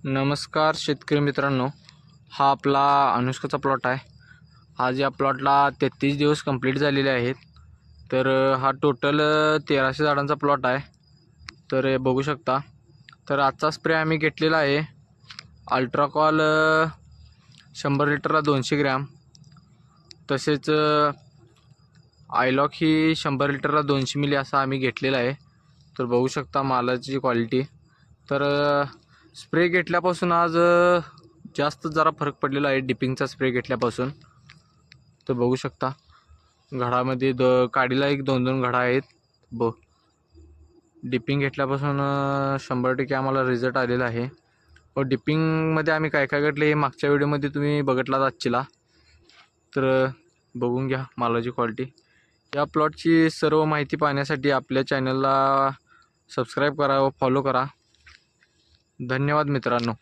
नमस्कार शेतकरी मित्रांनो, हा आपला अनुष्काचा प्लॉट आहे। आज या प्लॉटला 33 दिवस कंप्लीट झालेले आहेत। तर हा टोटल 1300 झाडांचा प्लॉट आहे। तर बघू शकता। तर आजचा स्प्रे आम्ही घेतलेला आहे अल्ट्राकॉल 100 लिटरला 200 ग्रॅम, तसेच आयलॉक ही 100 लिटरला 200 मिली असा आम्ही घेतलेला आहे। तर बघू शकता मालाची क्वालिटी। तर स्प्रे घेतल्यापासून आज जास्त जरा फरक पडलेला आहे डिपिंगचा स्प्रे घेतल्यापासून। तर बघू शकता घडामध्ये काडीला एक 2-2 घडा आहेत। डिपिंग घेतल्यापासून 100% आम्हाला रिझल्ट आलेला आहे। व डिपिंगमध्ये आम्ही काय काय घेतले हे मागच्या व्हिडिओमध्ये तुम्ही बघितलात आजचीला। तर बघून घ्या मालाची क्वालिटी। या प्लॉटची सर्व माहिती पाहण्यासाठी आपल्या चॅनलला सबस्क्राईब करा व फॉलो करा। धन्यवाद मित्रांनो।